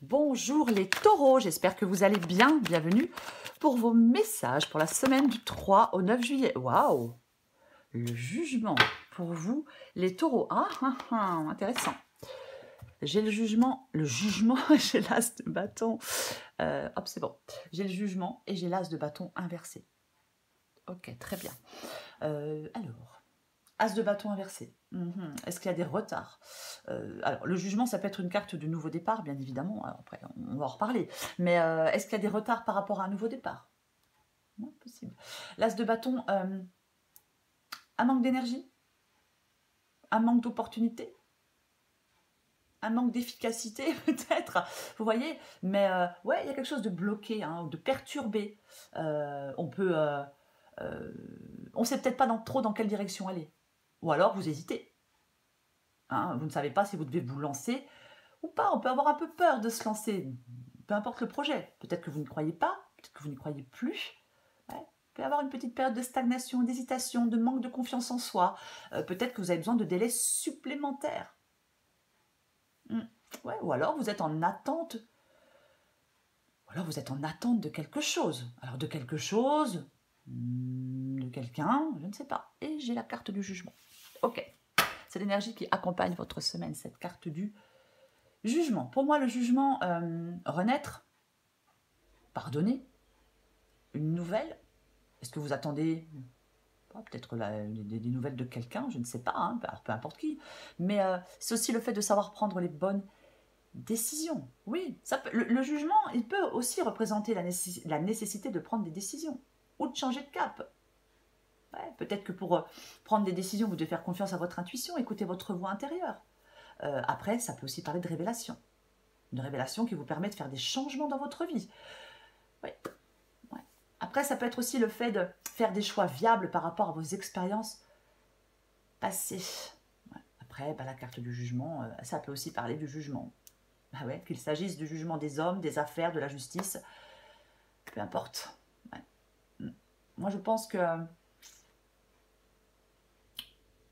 Bonjour les taureaux, j'espère que vous allez bien. Bienvenue pour vos messages pour la semaine du 3 au 9 juillet. Waouh! Le jugement pour vous, les taureaux. Intéressant. J'ai le jugement, j'ai l'as de bâton. Hop, c'est bon. J'ai le jugement et j'ai l'as de bâton inversé. Ok, très bien. Alors, as de bâton inversé. Est-ce qu'il y a des retards? Alors, le jugement, ça peut être une carte de nouveau départ, bien évidemment. Alors, après, on va en reparler. Mais est-ce qu'il y a des retards par rapport à un nouveau départ? Non, possible. L'as de bâton, un manque d'énergie? Un manque d'opportunité? Un manque d'efficacité, peut-être? Vous voyez? Mais ouais, il y a quelque chose de bloqué, de perturbé. On ne sait peut-être pas trop dans quelle direction aller. Ou alors, vous hésitez. Vous ne savez pas si vous devez vous lancer ou pas. On peut avoir un peu peur de se lancer, peu importe le projet. Peut-être que vous ne croyez pas, peut-être que vous n'y croyez plus. Ouais. Il peut y avoir une petite période de stagnation, d'hésitation, de manque de confiance en soi. Peut-être que vous avez besoin de délais supplémentaires. Ouais. Ou alors vous êtes en attente. Ou alors vous êtes en attente de quelque chose. Alors de quelque chose, de quelqu'un, je ne sais pas. Et j'ai la carte du jugement. Ok. C'est l'énergie qui accompagne votre semaine, cette carte du jugement. Pour moi, le jugement, renaître, pardonner, une nouvelle. Est-ce que vous attendez peut-être des nouvelles de quelqu'un? Je ne sais pas, peu importe qui. Mais c'est aussi le fait de savoir prendre les bonnes décisions. Oui, le jugement, il peut aussi représenter la nécessité de prendre des décisions ou de changer de cap. Ouais, peut-être que pour prendre des décisions, vous devez faire confiance à votre intuition, écouter votre voix intérieure. Après, ça peut aussi parler de révélation. Une révélation qui vous permet de faire des changements dans votre vie. Oui. Ouais. Après, ça peut être aussi le fait de faire des choix viables par rapport à vos expériences passées. Ouais. Après, la carte du jugement, ça peut aussi parler du jugement. Ouais, qu'il s'agisse du jugement des hommes, des affaires, de la justice, peu importe. Ouais. Moi, je pense que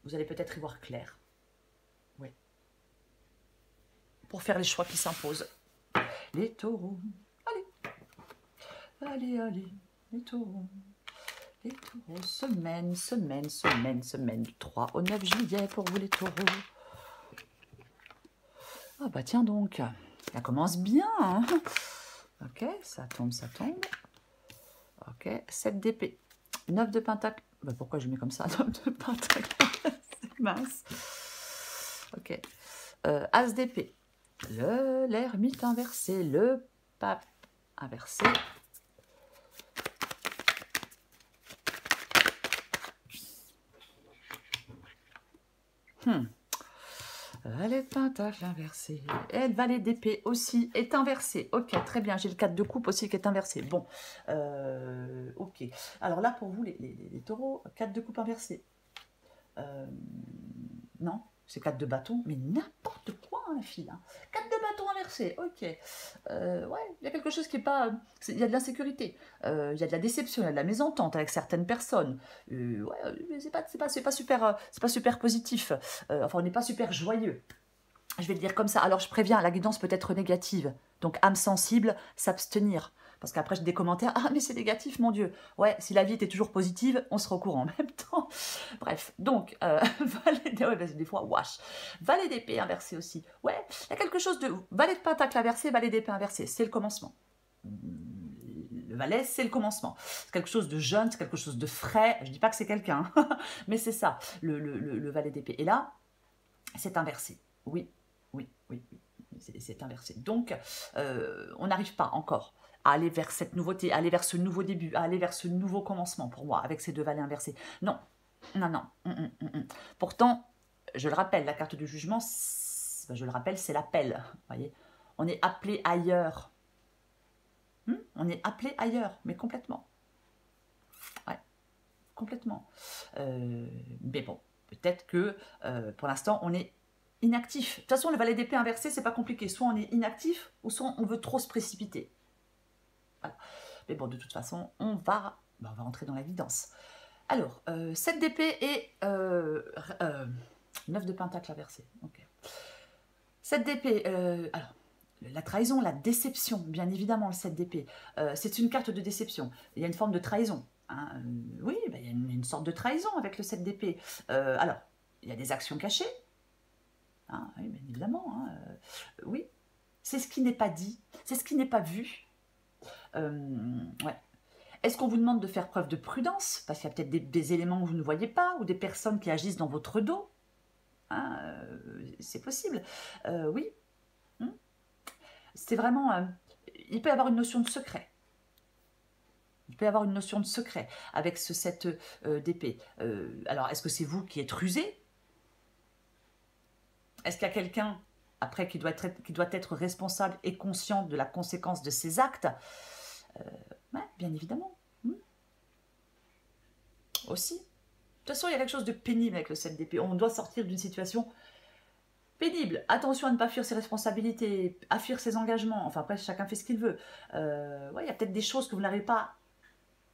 vous allez peut-être y voir clair. Oui. Pour faire les choix qui s'imposent. Les taureaux. Allez, les taureaux. Les taureaux, semaine du 3 au 9 juillet pour vous les taureaux. Ah bah tiens donc, ça commence bien. Ok, ça tombe. Ok, 7 d'épée, 9 de pentacle. Bah pourquoi je mets comme ça, 9 de pentacle? C'est mince. Ok, as d'épée, l'ermite inversé, le pape inversé. Valet de pentacle inversé. Et le valet d'épée aussi est inversé. Ok, très bien. J'ai le 4 de coupe aussi qui est inversé. Bon, ok. Alors là, pour vous, les taureaux, 4 de coupe inversé. Non, c'est 4 de bâton, mais n'importe quoi, la fille. 4 de bâton inversé, ok. Ouais, il y a quelque chose qui est pas... Il y a de l'insécurité, il y a de la déception, il y a de la mésentente avec certaines personnes. Ouais, mais c'est pas super positif. Enfin, on n'est pas super joyeux. Je vais le dire comme ça. Alors, je préviens, la guidance peut être négative. Donc, âme sensible, s'abstenir. Parce qu'après, j'ai des commentaires. Ah, mais c'est négatif, mon Dieu. Ouais, si la vie était toujours positive, on sera au courant en même temps. Bref, donc, des fois, wesh. Valet d'épée inversé aussi. Ouais, il y a quelque chose de... Valet de pentacle inversé, valet d'épée inversé. C'est le commencement. Le valet, c'est le commencement. C'est quelque chose de jeune, c'est quelque chose de frais. Je dis pas que c'est quelqu'un, mais c'est ça, le valet d'épée. Et là, c'est inversé. Oui. C'est inversé. Donc, on n'arrive pas encore à aller vers cette nouveauté, à aller vers ce nouveau début, à aller vers ce nouveau commencement pour moi, avec ces deux valets inversés. Non. Pourtant, je le rappelle, la carte du jugement, je le rappelle, c'est l'appel. Voyez, on est appelé ailleurs. On est appelé ailleurs, mais complètement. Ouais, complètement. Mais bon, peut-être que pour l'instant, on est inactif. De toute façon, le valet d'épée inversé, c'est pas compliqué. Soit on est inactif, ou soit on veut trop se précipiter. Voilà. Mais bon, de toute façon, on va rentrer dans la guidance. Alors, 7 d'épée et 9 de pentacle inversé. Ok. 7 d'épée, alors, La trahison, la déception, bien évidemment, le 7 d'épée. C'est une carte de déception. Il y a une forme de trahison. Hein. Oui, ben, il y a une sorte de trahison avec le 7 d'épée. Alors, il y a des actions cachées. Hein, oui, bien évidemment. Hein, oui, c'est ce qui n'est pas dit, c'est ce qui n'est pas vu. Ouais. Est-ce qu'on vous demande de faire preuve de prudence? Parce qu'il y a peut-être des éléments que vous ne voyez pas, ou des personnes qui agissent dans votre dos. Hein, c'est possible. Oui. C'est vraiment... il peut y avoir une notion de secret. Il peut y avoir une notion de secret avec ce 7 d'épée. Alors, est-ce que c'est vous qui êtes rusé? Est-ce qu'il y a quelqu'un, après, qui doit être responsable et conscient de la conséquence de ses actes? Ouais, bien évidemment. Aussi. De toute façon, il y a quelque chose de pénible avec le 7 d'épée. On doit sortir d'une situation pénible. Attention à ne pas fuir ses responsabilités, à fuir ses engagements. Enfin, après, chacun fait ce qu'il veut. Ouais, il y a peut-être des choses que vous n'arrivez pas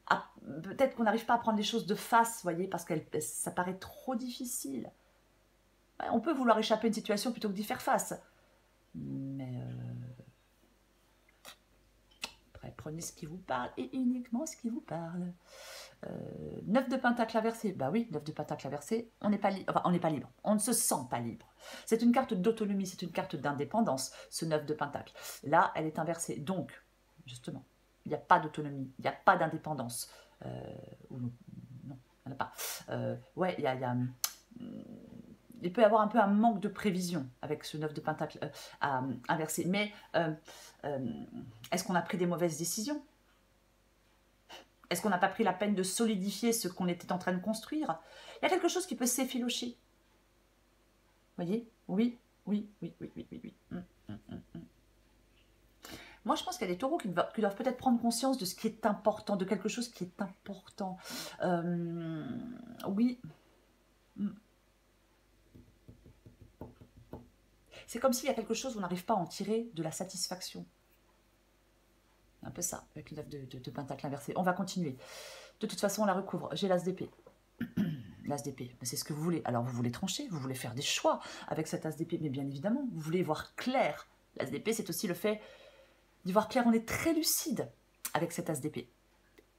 à... Peut-être qu'on n'arrive pas à prendre les choses de face, vous voyez, parce que ça paraît trop difficile. Ouais, on peut vouloir échapper à une situation plutôt que d'y faire face. Mais... après, prenez ce qui vous parle et uniquement ce qui vous parle. 9 de pentacle inversé, bah oui, 9 de pentacle inversé, on n'est pas libre, enfin, on n'est pas libre, on ne se sent pas libre. C'est une carte d'autonomie, c'est une carte d'indépendance, ce 9 de pentacle. Là, elle est inversée, donc, justement, il n'y a pas d'autonomie, il n'y a pas d'indépendance. Non, il n'y en a pas. Ouais, il peut y avoir un peu un manque de prévision avec ce 9 de pentacle inversé, mais est-ce qu'on a pris des mauvaises décisions? Est-ce qu'on n'a pas pris la peine de solidifier ce qu'on était en train de construire? Il y a quelque chose qui peut s'effilocher. Vous voyez? Oui, oui, oui, oui, oui, oui, oui. Moi, je pense qu'il y a des taureaux qui doivent peut-être prendre conscience de ce qui est important, de quelque chose qui est important. Oui. C'est comme s'il y a quelque chose où on n'arrive pas à en tirer de la satisfaction. Un peu ça, avec le 9 de pentacle inversé. On va continuer. De toute façon, on la recouvre. J'ai l'as d'épée. L'as d'épée, c'est ce que vous voulez. Alors, vous voulez trancher, vous voulez faire des choix avec cet as d'épée, mais bien évidemment, vous voulez voir clair. L'as d'épée, c'est aussi le fait d'y voir clair. On est très lucide avec cet as d'épée.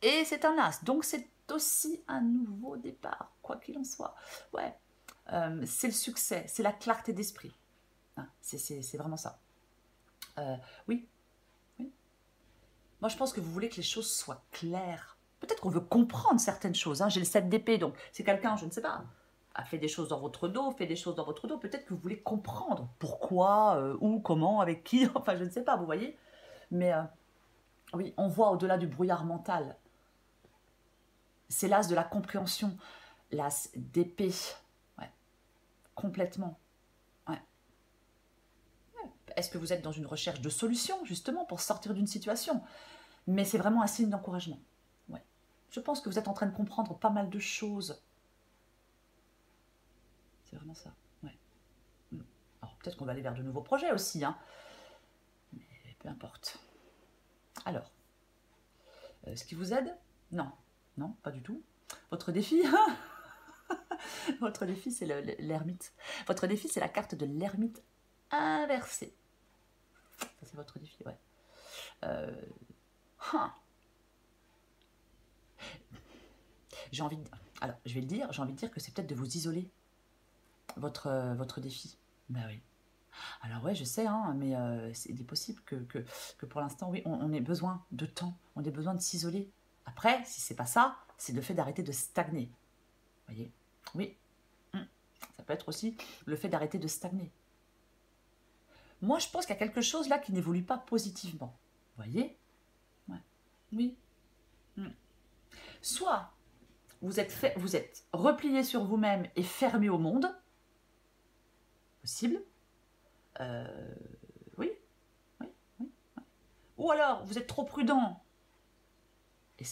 Et c'est un as, donc c'est aussi un nouveau départ, quoi qu'il en soit. Ouais, c'est le succès, c'est la clarté d'esprit. Hein, c'est vraiment ça. Oui. Moi, je pense que vous voulez que les choses soient claires. Peut-être qu'on veut comprendre certaines choses. Hein. J'ai le 7 d'épée, donc c'est quelqu'un, je ne sais pas, a fait des choses dans votre dos, fait des choses dans votre dos. Peut-être que vous voulez comprendre pourquoi, où, comment, avec qui. Enfin, je ne sais pas, vous voyez. Mais oui, on voit au-delà du brouillard mental. C'est l'as de la compréhension, l'as d'épée. Ouais, complètement. Ouais. Est-ce que vous êtes dans une recherche de solution, justement, pour sortir d'une situation? Mais c'est vraiment un signe d'encouragement. Ouais. Je pense que vous êtes en train de comprendre pas mal de choses. C'est vraiment ça. Ouais. Alors peut-être qu'on va aller vers de nouveaux projets aussi. Hein. Mais peu importe. Alors, ce qui vous aide? Non. Non, pas du tout. Votre défi? Votre défi, c'est l'ermite. Votre défi, c'est la carte de l'ermite inversée. Ça, c'est votre défi, ouais. J'ai envie de... Alors, je vais le dire, j'ai envie de dire que c'est peut-être de vous isoler, votre défi. Ben oui. Alors ouais, je sais, hein, mais il est possible que pour l'instant, oui, on ait besoin de temps, on ait besoin de s'isoler. Après, si c'est pas ça, c'est le fait d'arrêter de stagner. Vous voyez? Oui. Ça peut être aussi le fait d'arrêter de stagner. Moi, je pense qu'il y a quelque chose là qui n'évolue pas positivement. Vous voyez? Ouais. Oui. Soit vous êtes replié sur vous-même et fermé au monde. Possible. Oui. Ou alors, vous êtes trop prudent.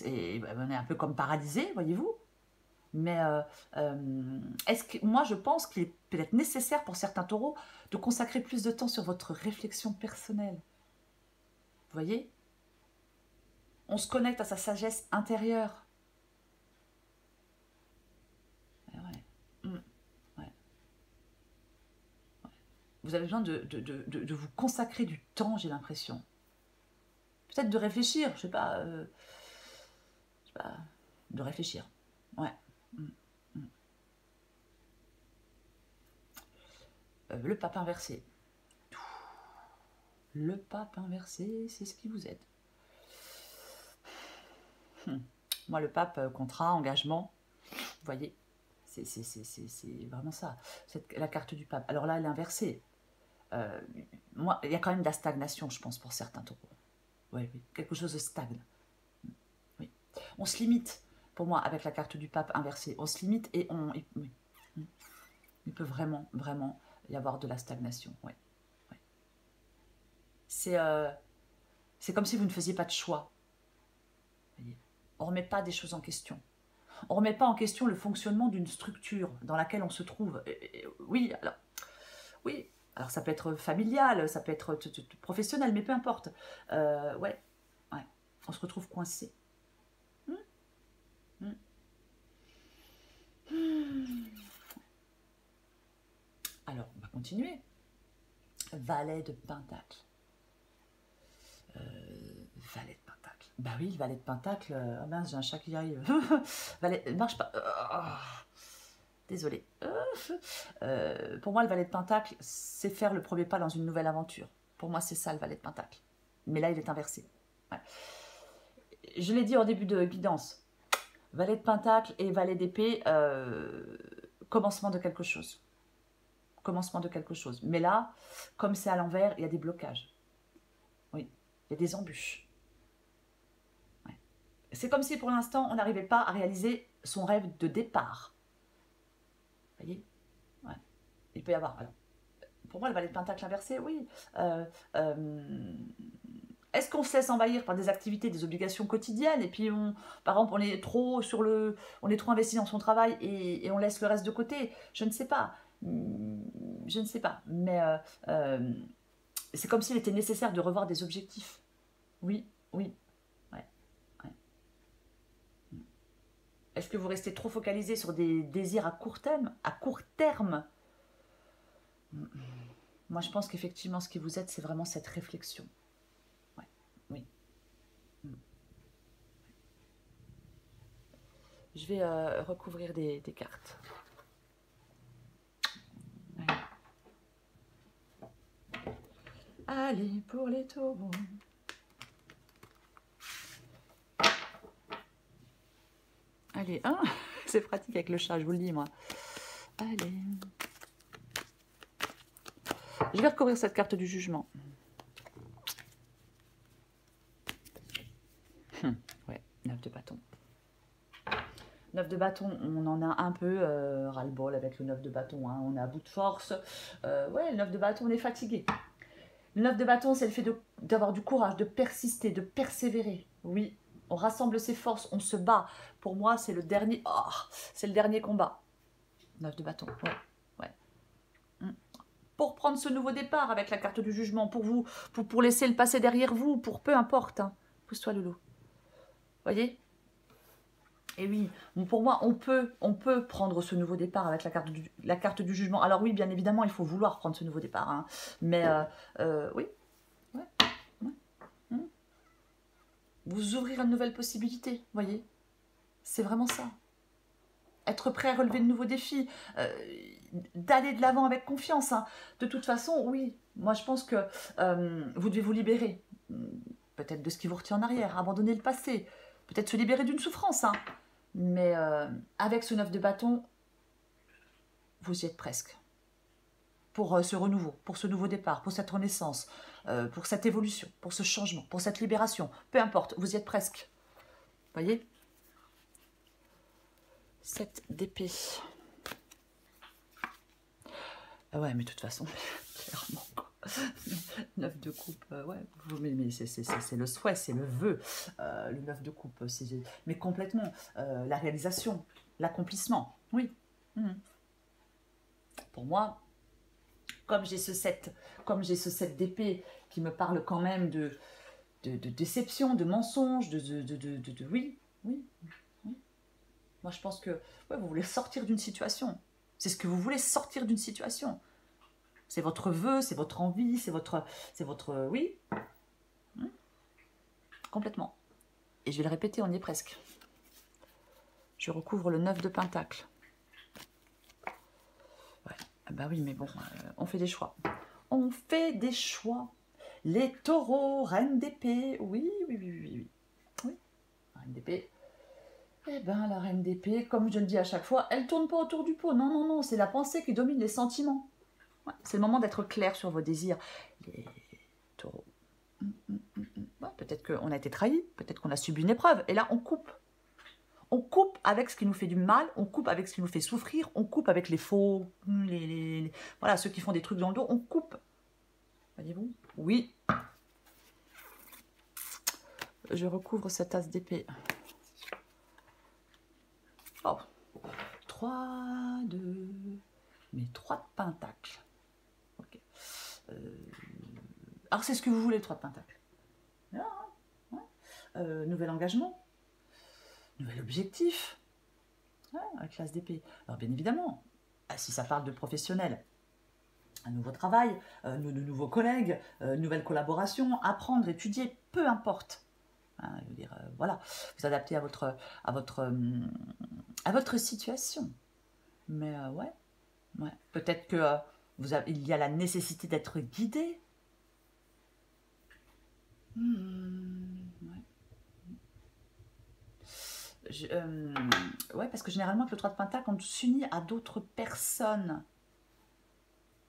Et on est un peu comme paralysé, voyez-vous. Mais moi, je pense qu'il est peut-être nécessaire pour certains taureaux de consacrer plus de temps sur votre réflexion personnelle. Vous voyez? On se connecte à sa sagesse intérieure. Ouais. Vous avez besoin de vous consacrer du temps, j'ai l'impression. Peut-être de réfléchir, je sais pas, de réfléchir. Ouais. Le pape inversé. Le pape inversé, c'est ce qui vous aide. Moi, le pape, contrat, engagement, vous voyez, c'est vraiment ça. La carte du pape. Alors là, elle est inversée. Moi, il y a quand même de la stagnation, je pense, pour certains taureaux. Oui, oui, quelque chose de stagne. Oui. On se limite, pour moi, avec la carte du pape inversée. On se limite et oui. Il peut vraiment, vraiment y avoir de la stagnation. Oui. Oui. C'est comme si vous ne faisiez pas de choix. Voyez. On ne remet pas des choses en question. On ne remet pas en question le fonctionnement d'une structure dans laquelle on se trouve. Oui, alors ça peut être familial, ça peut être professionnel, mais peu importe. Ouais, on se retrouve coincé. Alors, on va continuer. Valet de Pentacle. Valet de Pentacle. Bah oui, le Valet de Pentacle. Ah mince, j'ai un chat qui arrive. Valet, marche pas. Désolée. Pour moi, le Valet de Pentacle, c'est faire le premier pas dans une nouvelle aventure. Pour moi, c'est ça le Valet de Pentacle. Mais là, il est inversé. Ouais. Je l'ai dit en début de guidance. Valet de Pentacle et Valet d'épée, commencement de quelque chose. Commencement de quelque chose. Mais là, comme c'est à l'envers, il y a des blocages. Oui, il y a des embûches. Ouais. C'est comme si pour l'instant, on n'arrivait pas à réaliser son rêve de départ. Vous voyez? Ouais. Il peut y avoir... Alors, pour moi, le Valet de Pentacle inversé, oui. Est-ce qu'on se laisse envahir par des activités, des obligations quotidiennes, et puis par exemple, on est trop investi dans son travail et on laisse le reste de côté? Je ne sais pas. Je ne sais pas. Mais c'est comme s'il était nécessaire de revoir des objectifs. Oui, oui. Ouais, ouais. Est-ce que vous restez trop focalisé sur des désirs à court terme? À court terme. Moi, je pense qu'effectivement, ce qui vous aide, c'est vraiment cette réflexion. Ouais, oui. Je vais recouvrir des cartes. Allez, pour les taureaux. Allez, hein, c'est pratique avec le chat, je vous le dis, moi. Allez. Je vais recouvrir cette carte du jugement. Ouais, 9 de bâton. 9 de bâton, on en a un peu ras-le-bol avec le 9 de bâton. Hein. On est à bout de force. Ouais, le 9 de bâton, on est fatigué. Le 9 de bâton, c'est le fait d'avoir du courage, de persister, de persévérer. Oui, on rassemble ses forces, on se bat. Pour moi, c'est le dernier... Oh, c'est le dernier combat. 9 de bâton, ouais. Pour prendre ce nouveau départ avec la carte du jugement, pour vous, pour laisser le passé derrière vous, pour peu importe. Hein. Pousse-toi, Loulou. Voyez? Et oui, pour moi, on peut prendre ce nouveau départ avec la carte du jugement. Alors oui, bien évidemment, il faut vouloir prendre ce nouveau départ. Hein. Mais oui. Ouais. Vous ouvrir à de nouvelles possibilités, voyez? C'est vraiment ça. Être prêt à relever de nouveaux défis, d'aller de l'avant avec confiance. Hein. De toute façon, oui, moi je pense que vous devez vous libérer. Peut-être de ce qui vous retient en arrière, abandonner le passé, peut-être se libérer d'une souffrance. Hein. Mais avec ce 9 de bâton, vous y êtes presque. Pour ce renouveau, pour ce nouveau départ, pour cette renaissance, pour cette évolution, pour ce changement, pour cette libération. Peu importe, vous y êtes presque. Voyez? 7 d'épée. Ah ouais, mais de toute façon, clairement, quoi. 9 de coupe, ouais, mais c'est le souhait, c'est le vœu. Le 9 de coupe, mais complètement. La réalisation, l'accomplissement, oui. Pour moi, comme j'ai ce 7 d'épée qui me parle quand même de déception, de mensonge, oui. Moi, je pense que ouais, vous voulez sortir d'une situation. C'est ce que vous voulez, sortir d'une situation. C'est votre vœu, c'est votre envie, c'est votre... Oui. Complètement. Et je vais le répéter, on y est presque. Je recouvre le 9 de Pentacle. Ouais. Ah bah oui, mais bon, on fait des choix. On fait des choix. Les taureaux, reine d'épée. Oui, oui, oui, oui, oui. Oui, reine d'épée. Eh bien, la reine d'épée, comme je le dis à chaque fois, elle tourne pas autour du pot. Non, non, non, c'est la pensée qui domine les sentiments. Ouais, c'est le moment d'être clair sur vos désirs. Les taureaux. Ouais, peut-être qu'on a été trahi, peut-être qu'on a subi une épreuve. Et là, on coupe. On coupe avec ce qui nous fait du mal, on coupe avec ce qui nous fait souffrir, on coupe avec les faux, voilà, ceux qui font des trucs dans le dos, on coupe. Voyez-vous? Oui. Je recouvre cette as d'épée. Oh. 3 de... Mais 3 de pentacle. Ok. Alors, c'est ce que vous voulez, 3 de pentacle. Ah, ouais. Nouvel engagement. Nouvel objectif. Ouais, avec l'as d'épée. Alors, bien évidemment, si ça parle de professionnel, un nouveau travail, de nouveaux collègues, nouvelle collaboration, apprendre, étudier, peu importe. Hein, je veux dire, voilà, vous adaptez à votre situation. Mais ouais, peut-être que il y a la nécessité d'être guidé. Ouais. Ouais, parce que généralement, avec le 3 de Pentacle, on s'unit à d'autres personnes.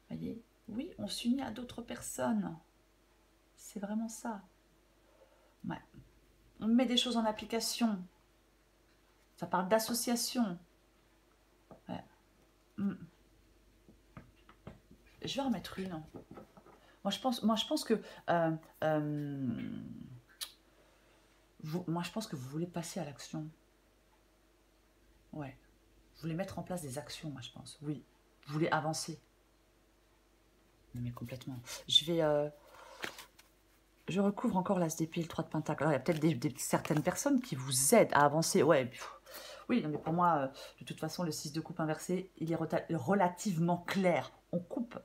Voyez? Oui, on s'unit à d'autres personnes. C'est vraiment ça. Ouais. On met des choses en application. Ça parle d'association. Ouais. Je vais en remettre une. Moi, je pense que moi, je pense que vous voulez passer à l'action. Ouais. Vous voulez mettre en place des actions, moi, je pense. Oui. Vous voulez avancer. Mais complètement. Je recouvre encore l'as d'épée, le 3 de Pentacle. Alors, il y a peut-être certaines personnes qui vous aident à avancer. Ouais. Oui, non, mais pour moi, de toute façon, le 6 de coupe inversé, il est relativement clair. On coupe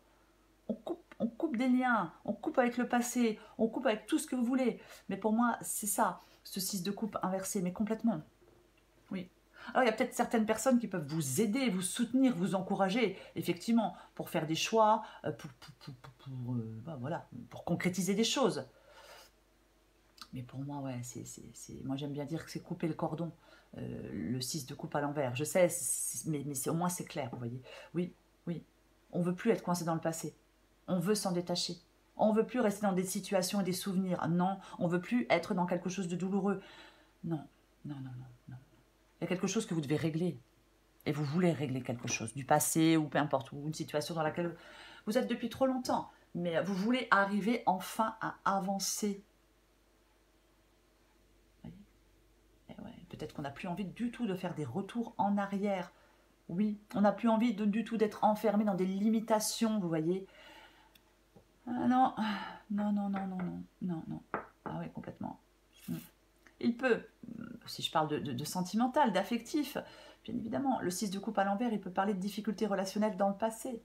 des liens, on coupe avec le passé, on coupe avec tout ce que vous voulez. Mais pour moi, c'est ça, ce 6 de coupe inversé, mais complètement. Oui. Alors, il y a peut-être certaines personnes qui peuvent vous aider, vous soutenir, vous encourager, effectivement, pour faire des choix, voilà, pour concrétiser des choses. Mais pour moi, ouais, moi j'aime bien dire que c'est couper le cordon, le 6 de coupe à l'envers. Je sais, mais au moins c'est clair, vous voyez. Oui, oui. On ne veut plus être coincé dans le passé. On veut s'en détacher. On ne veut plus rester dans des situations et des souvenirs. Non, on ne veut plus être dans quelque chose de douloureux. Non, non, non, non, non. Il y a quelque chose que vous devez régler. Et vous voulez régler quelque chose, du passé ou peu importe, ou une situation dans laquelle vous êtes depuis trop longtemps. Mais vous voulez arriver enfin à avancer. Peut-être qu'on n'a plus envie du tout de faire des retours en arrière. Oui, on n'a plus envie du tout d'être enfermé dans des limitations, vous voyez. Ah non, non, non, non, non, non, non, non. Ah oui, complètement. Il peut, si je parle de sentimental, d'affectif, bien évidemment, le 6 de coupe à l'envers, il peut parler de difficultés relationnelles dans le passé.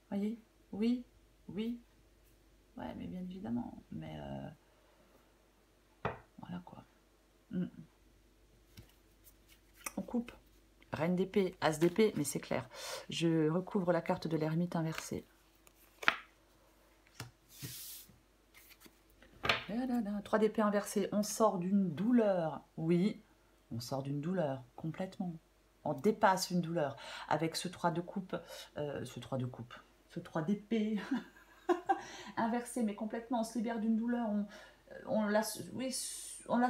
Voyez? Oui, oui. Ouais, mais bien évidemment. Mais voilà quoi. On coupe. Reine d'épée, as d'épée, mais c'est clair. Je recouvre la carte de l'ermite inversée. 3 d'épée inversée, on sort d'une douleur. Oui, on sort d'une douleur, complètement. On dépasse une douleur. Avec ce 3 de coupe, ce 3 d'épée inversé, mais complètement, on se libère d'une douleur, on la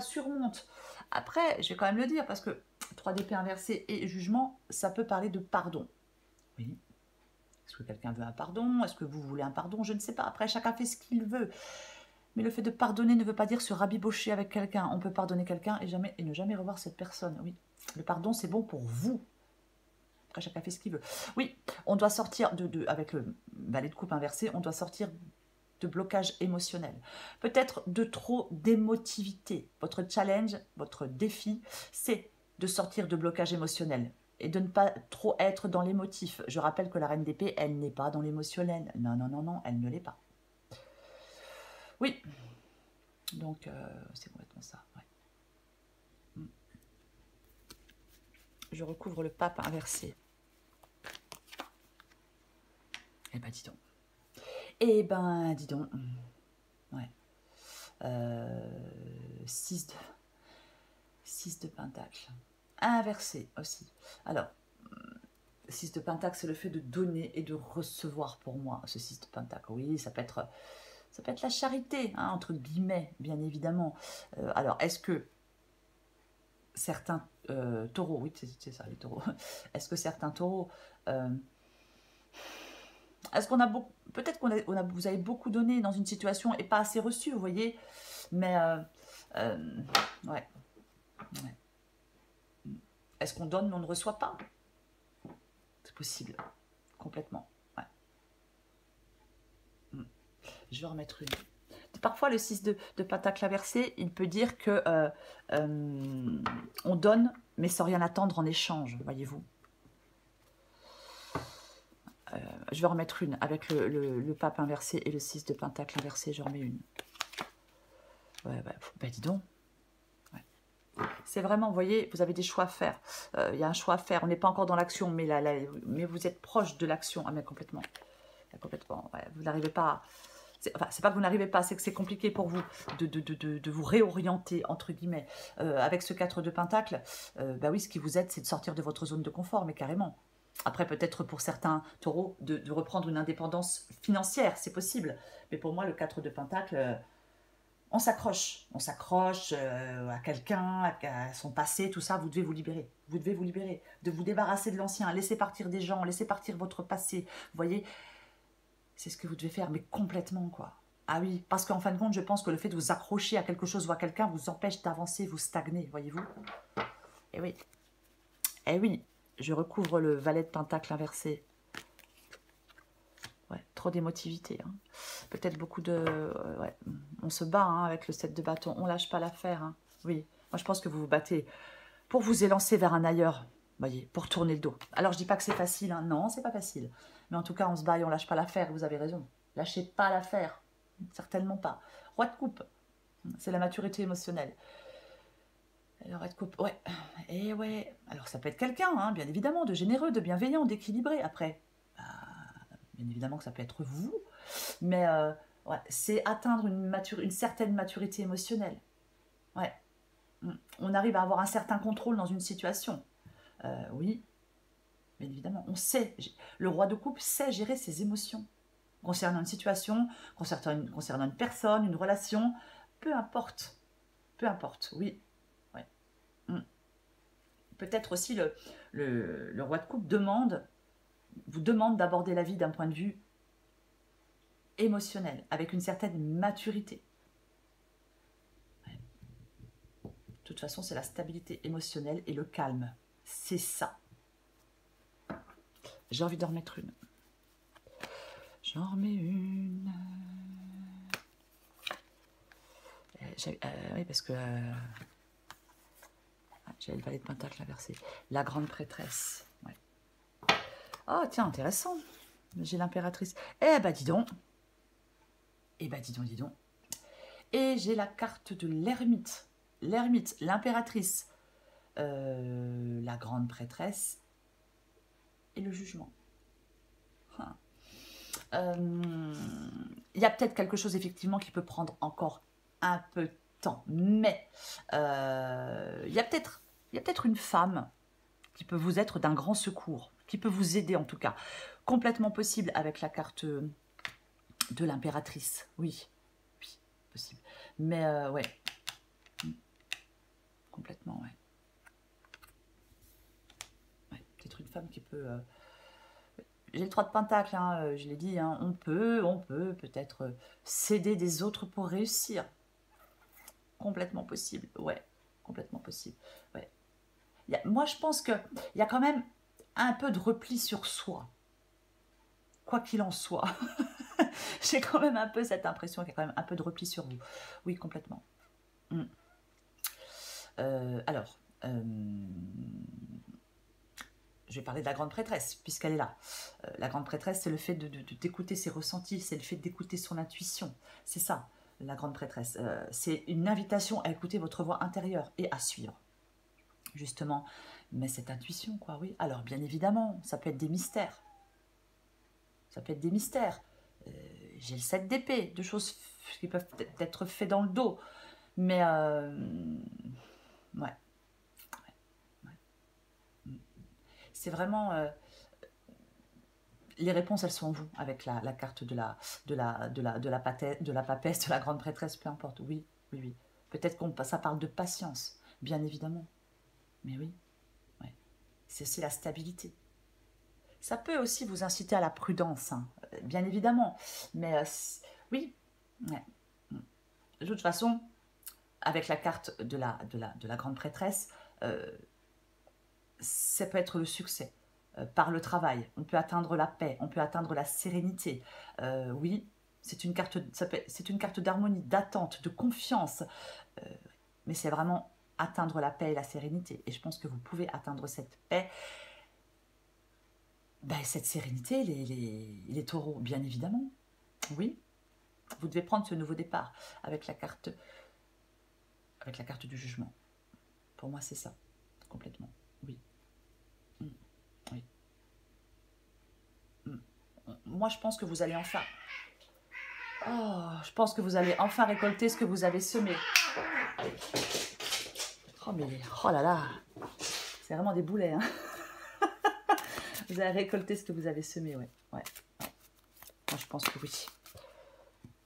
surmonte. Après, je vais quand même le dire, parce que 3 d'épée inversée et jugement, ça peut parler de pardon. Oui. Est-ce que quelqu'un veut un pardon? Est-ce que vous voulez un pardon? Je ne sais pas. Après, chacun fait ce qu'il veut. Mais le fait de pardonner ne veut pas dire se rabibocher avec quelqu'un. On peut pardonner quelqu'un et ne jamais revoir cette personne. Oui, le pardon, c'est bon pour vous. Après, chacun fait ce qu'il veut. Oui, on doit sortir avec le valet de coupe inversé, on doit sortir de blocage émotionnel. Peut-être de trop d'émotivité. Votre challenge, votre défi, c'est de sortir de blocage émotionnel. et de ne pas trop être dans l'émotif. Je rappelle que la reine d'épée, elle n'est pas dans l'émotionnel. Non, non, non, non, elle ne l'est pas. Oui, donc c'est complètement ça. Ouais. Je recouvre le pape inversé. Eh ben, dis donc. Eh ben, dis donc. Ouais. 6 de pentacle. Inversé aussi. Alors, 6 de pentacle, c'est le fait de donner et de recevoir pour moi, ce 6 de pentacle. Oui, ça peut être la charité, hein, entre guillemets, bien évidemment. Alors, est-ce que certains taureaux, oui, c'est ça, les taureaux, est-ce que certains taureaux, est-ce qu'on a beaucoup, peut-être vous avez beaucoup donné dans une situation et pas assez reçu, vous voyez, mais, ouais. Est-ce qu'on donne mais on ne reçoit pas? C'est possible, complètement. Ouais. Je vais en remettre une. Parfois, le 6 de pentacle inversé, il peut dire que on donne, mais sans rien attendre en échange, voyez-vous. Je vais en remettre une avec le pape inversé et le 6 de pentacle inversé, je remets une. Ouais, bah dis donc. Ouais. C'est vraiment, vous voyez, vous avez des choix à faire. Il y a un choix à faire. On n'est pas encore dans l'action, mais, mais vous êtes proche de l'action. Ah, mais complètement. Complètement. Ouais, vous n'arrivez pas à... Enfin, c'est pas que vous n'arrivez pas, c'est que c'est compliqué pour vous de vous réorienter, entre guillemets. Avec ce 4 de pentacle, bah oui, ce qui vous aide, c'est de sortir de votre zone de confort, mais carrément. Après, peut-être pour certains taureaux, de reprendre une indépendance financière, c'est possible. Mais pour moi, le 4 de pentacle, on s'accroche. On s'accroche à quelqu'un, à son passé, tout ça, vous devez vous libérer. Vous devez vous libérer, de vous débarrasser de l'ancien, laisser partir des gens, laisser partir votre passé. Vous voyez, c'est ce que vous devez faire, mais complètement, quoi. Ah oui, parce qu'en fin de compte, je pense que le fait de vous accrocher à quelque chose ou à quelqu'un vous empêche d'avancer, vous stagnez, voyez-vous. Eh oui. Eh oui, je recouvre le valet de pentacle inversé. Ouais, trop d'émotivité. Hein. Peut-être beaucoup de... ouais, on se bat hein, avec le 7 de bâton, on lâche pas l'affaire. Hein. Oui, moi je pense que vous vous battez pour vous élancer vers un ailleurs, voyez, pour tourner le dos. Alors je dis pas que c'est facile, hein. Non, c'est pas facile. Mais en tout cas, on se bat et on lâche pas l'affaire, vous avez raison. Lâchez pas l'affaire, certainement pas. Roi de coupe, c'est la maturité émotionnelle. Le roi de coupe, ouais. Et ouais, alors ça peut être quelqu'un, hein, bien évidemment, de généreux, de bienveillant, d'équilibré. Après, bien évidemment que ça peut être vous, mais ouais, c'est atteindre une certaine maturité émotionnelle. Ouais. On arrive à avoir un certain contrôle dans une situation. Oui, bien évidemment, on sait, le roi de coupe sait gérer ses émotions concernant une situation, concernant une personne, une relation, peu importe, oui. Ouais. Peut-être aussi le roi de coupe vous demande d'aborder la vie d'un point de vue émotionnel, avec une certaine maturité. Ouais. De toute façon, c'est la stabilité émotionnelle et le calme. C'est ça. J'ai envie d'en remettre une. J'en remets une. Oui, parce que j'avais le valet de pentacle inversé. La grande prêtresse. Ouais. Oh, tiens, intéressant. J'ai l'impératrice. Eh ben, dis donc. Eh ben, dis donc, dis donc. Et j'ai la carte de l'ermite. L'ermite, l'impératrice, la grande prêtresse et le jugement. Il y a peut-être quelque chose, effectivement, qui peut prendre encore un peu de temps. Mais il y a peut-être une femme qui peut vous être d'un grand secours, qui peut vous aider en tout cas. Complètement possible avec la carte de l'impératrice. Oui, oui, possible. Mais ouais, complètement, ouais. Ouais, peut-être une femme qui peut... J'ai le 3 de pentacle, hein, je l'ai dit, hein, on peut peut-être s'aider des autres pour réussir. Complètement possible, ouais, complètement possible. Ouais. Moi, je pense qu'il y a quand même un peu de repli sur soi, quoi qu'il en soit. J'ai quand même un peu cette impression qu'il y a quand même un peu de repli sur vous. Oui, complètement. Alors, je vais parler de la grande prêtresse, puisqu'elle est là. La grande prêtresse, c'est le fait d'écouter ses ressentis, c'est le fait d'écouter son intuition. C'est ça, la grande prêtresse. C'est une invitation à écouter votre voix intérieure et à suivre. Justement, mais cette intuition, quoi, oui. Alors, bien évidemment, ça peut être des mystères. Ça peut être des mystères. J'ai le 7 d'épée, de choses qui peuvent être faites dans le dos. Mais, ouais. C'est vraiment... les réponses, elles sont en vous, avec la carte de la papesse, de la grande prêtresse, peu importe. Oui, oui, oui. Peut-être que ça parle de patience, bien évidemment. Mais oui, ouais. C'est la stabilité. Ça peut aussi vous inciter à la prudence, hein, bien évidemment. Mais oui, ouais. De toute façon, avec la carte de la grande prêtresse, ça peut être le succès. Par le travail, on peut atteindre la paix, on peut atteindre la sérénité. Oui, c'est une carte d'harmonie, d'attente, de confiance. Mais c'est vraiment atteindre la paix et la sérénité. Et je pense que vous pouvez atteindre cette paix, cette sérénité, les taureaux, bien évidemment. Oui, vous devez prendre ce nouveau départ avec la carte du jugement. Pour moi, c'est ça, complètement. Oui. Oui. Moi, je pense que vous allez enfin... Oh, je pense que vous allez enfin récolter ce que vous avez semé. Oh, mais... Oh là là. C'est vraiment des boulets, hein. Vous allez récolter ce que vous avez semé, ouais. Ouais. Moi, je pense que oui.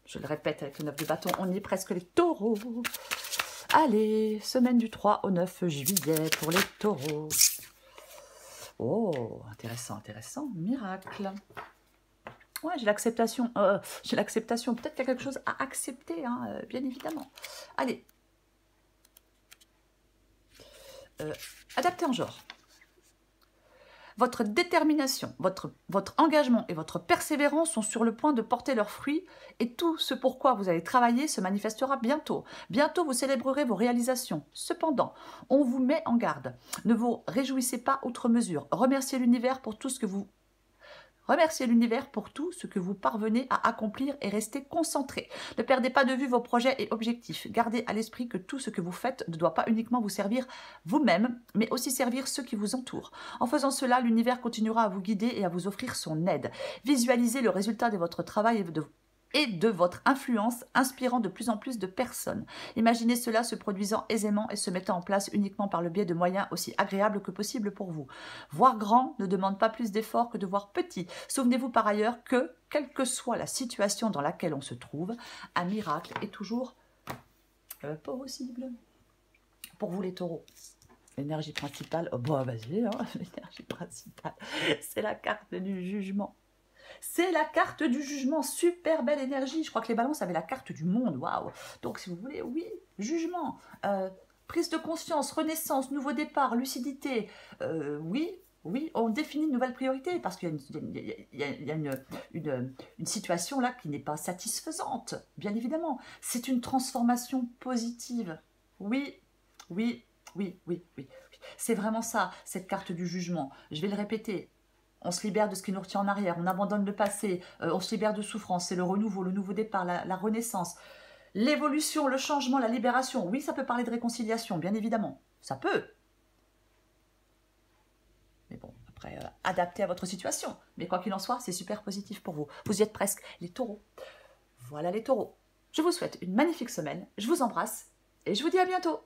Je le répète avec le 9 de bâton. On y est presque, les taureaux. Allez, semaine du 3 au 9 juillet pour les taureaux. Oh, intéressant, intéressant. Miracle. Ouais, j'ai l'acceptation. J'ai l'acceptation. Peut-être qu'il y a quelque chose à accepter, hein, bien évidemment. Allez. Adapté en genre. Votre détermination, votre engagement et votre persévérance sont sur le point de porter leurs fruits et tout ce pourquoi vous allez travailler se manifestera bientôt. Bientôt, vous célébrerez vos réalisations. Cependant, on vous met en garde. Ne vous réjouissez pas outre mesure. Remerciez l'univers pour tout ce que vous... Remerciez l'univers pour tout ce que vous parvenez à accomplir et restez concentré. Ne perdez pas de vue vos projets et objectifs. Gardez à l'esprit que tout ce que vous faites ne doit pas uniquement vous servir vous-même, mais aussi servir ceux qui vous entourent. En faisant cela, l'univers continuera à vous guider et à vous offrir son aide. Visualisez le résultat de votre travail et de votre influence, inspirant de plus en plus de personnes. Imaginez cela se produisant aisément et se mettant en place uniquement par le biais de moyens aussi agréables que possible pour vous. Voir grand ne demande pas plus d'efforts que de voir petit. Souvenez-vous par ailleurs que, quelle que soit la situation dans laquelle on se trouve, un miracle est toujours possible. Pour vous les taureaux, l'énergie principale, oh bah vas-y, hein, l'énergie principale, c'est la carte du jugement. C'est la carte du jugement, super belle énergie. Je crois que les balances avaient la carte du monde, waouh. Donc si vous voulez, oui, jugement, prise de conscience, renaissance, nouveau départ, lucidité, oui, on définit une nouvelle priorité parce qu'il y a une situation là qui n'est pas satisfaisante, bien évidemment. C'est une transformation positive, oui. C'est vraiment ça, cette carte du jugement. Je vais le répéter. On se libère de ce qui nous retient en arrière, on abandonne le passé, on se libère de souffrance, c'est le renouveau, le nouveau départ, la renaissance, l'évolution, le changement, la libération. Oui, ça peut parler de réconciliation, bien évidemment, ça peut. Mais bon, après, adapté à votre situation. Mais quoi qu'il en soit, c'est super positif pour vous. Vous y êtes presque, les taureaux. Voilà les taureaux. Je vous souhaite une magnifique semaine, je vous embrasse et je vous dis à bientôt.